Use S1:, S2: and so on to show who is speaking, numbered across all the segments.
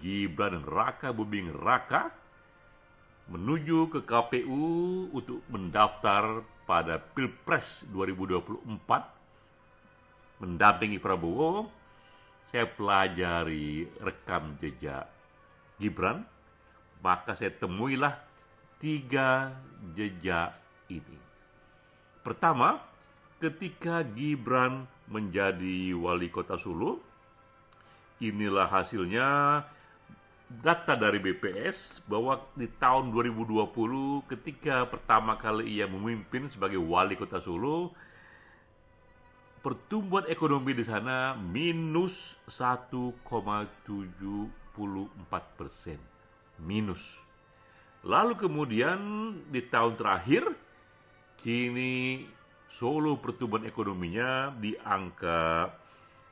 S1: Gibran Raka Buming Raka menuju ke KPU untuk mendaftar pada Pilpres 2024 mendampingi Prabowo. Saya pelajari rekam jejak Gibran, maka saya temuilah 3 jejak ini. Pertama, ketika Gibran menjadi wali kota Solo, inilah hasilnya data dari BPS bahwa di tahun 2020 ketika pertama kali ia memimpin sebagai wali kota Solo, pertumbuhan ekonomi di sana minus 1,74%. Minus. Lalu kemudian di tahun terakhir, kini Solo pertumbuhan ekonominya di angka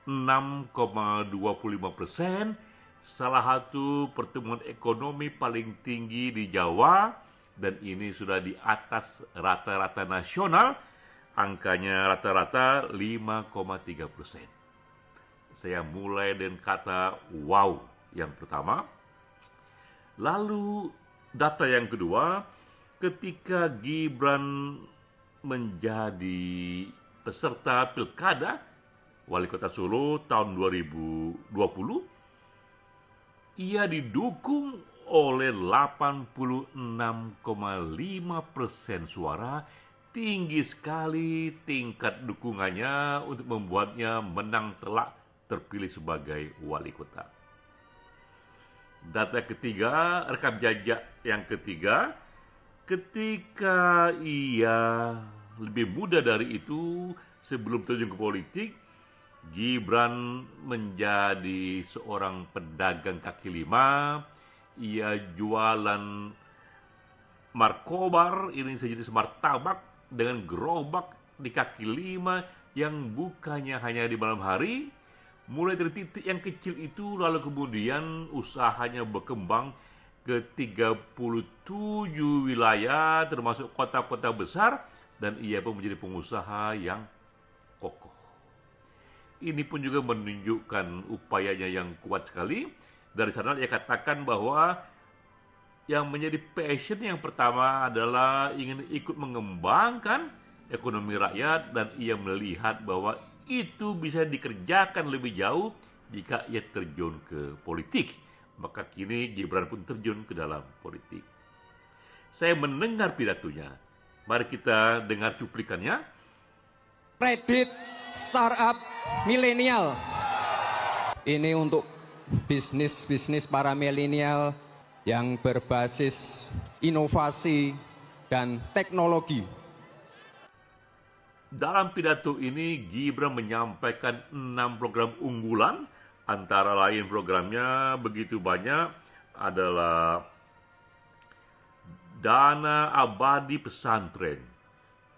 S1: 6,25%, salah satu pertumbuhan ekonomi paling tinggi di Jawa, dan ini sudah di atas rata-rata nasional, angkanya rata-rata 5,3%. Saya mulai dengan kata wow yang pertama. Lalu data yang kedua, ketika Gibran menjadi peserta pilkada wali kota Solo tahun 2020, ia didukung oleh 86,5% suara. Tinggi sekali tingkat dukungannya untuk membuatnya menang telak terpilih sebagai wali kota. Data ketiga, rekam jejak yang ketiga, ketika ia lebih muda dari itu, sebelum terjun ke politik, Gibran menjadi seorang pedagang kaki lima. Ia jualan markobar, ini sejenis martabak dengan gerobak di kaki lima yang bukanya hanya di malam hari. Mulai dari titik yang kecil itu, lalu kemudian usahanya berkembang ke 37 wilayah termasuk kota-kota besar, dan ia pun menjadi pengusaha yang kokoh. Ini pun juga menunjukkan upayanya yang kuat sekali. Dari sana ia katakan bahwa yang menjadi passion yang pertama adalah ingin ikut mengembangkan ekonomi rakyat, dan ia melihat bahwa itu bisa dikerjakan lebih jauh jika ia terjun ke politik. Maka kini Gibran pun terjun ke dalam politik. Saya mendengar pidatonya. Mari kita dengar cuplikannya.
S2: Kredit startup milenial. Ini untuk bisnis para milenial yang berbasis inovasi dan teknologi.
S1: Dalam pidato ini, Gibran menyampaikan 6 program unggulan. Antara lain programnya begitu banyak adalah dana abadi pesantren,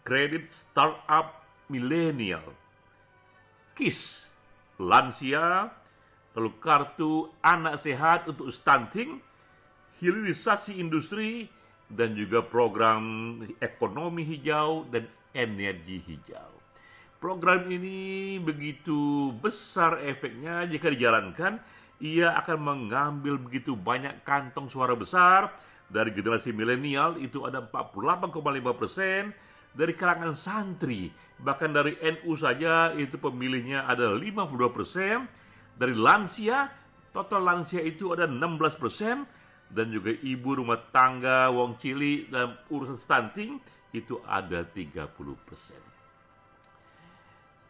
S1: kredit startup milenial, KIS lansia, lalu kartu anak sehat untuk stunting, hilirisasi industri, dan juga program ekonomi hijau dan energi hijau. Program ini begitu besar efeknya jika dijalankan. Ia akan mengambil begitu banyak kantong suara besar. Dari generasi milenial itu ada 48,5%, dari kalangan santri, bahkan dari NU saja itu pemilihnya ada 52%, dari lansia, total lansia itu ada 16%, dan juga ibu rumah tangga, wong cili, dan urusan stunting itu ada 30%.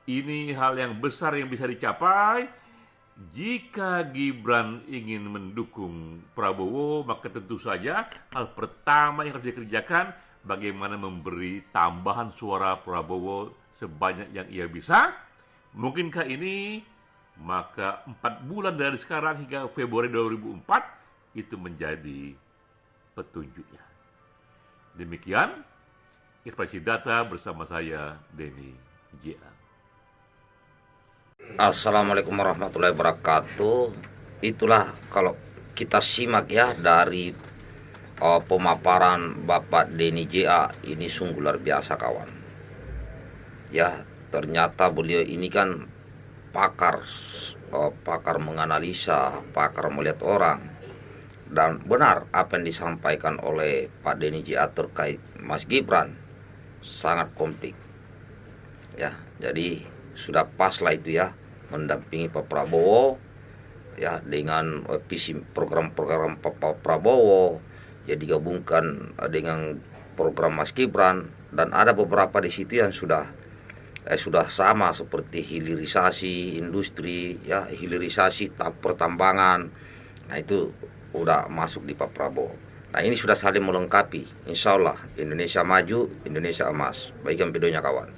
S1: Ini hal yang besar yang bisa dicapai. Jika Gibran ingin mendukung Prabowo, maka tentu saja hal pertama yang harus dikerjakan bagaimana memberi tambahan suara Prabowo sebanyak yang ia bisa. Mungkinkah ini? Maka 4 bulan dari sekarang hingga Februari 2004 itu menjadi petunjuknya. Demikian ekspresi data bersama saya, Denny J.A.
S3: Assalamualaikum warahmatullahi wabarakatuh. Itulah kalau kita simak ya dari pemaparan Bapak Denny J.A. ini sungguh luar biasa kawan. Ya, ternyata beliau ini kan pakar pakar menganalisa, pakar melihat orang. Dan benar apa yang disampaikan oleh Pak Denny J.A. terkait Mas Gibran sangat komplit. Ya, jadi sudah pas lah itu ya, mendampingi Pak Prabowo ya, dengan visi program-program Pak Prabowo ya digabungkan dengan program Mas Gibran, dan ada beberapa di situ yang sudah sama seperti hilirisasi industri ya, hilirisasi pertambangan. Nah itu udah masuk di Pak Prabowo. Nah ini sudah saling melengkapi. Insya Allah Indonesia maju, Indonesia emas. Baikkan videonya kawan.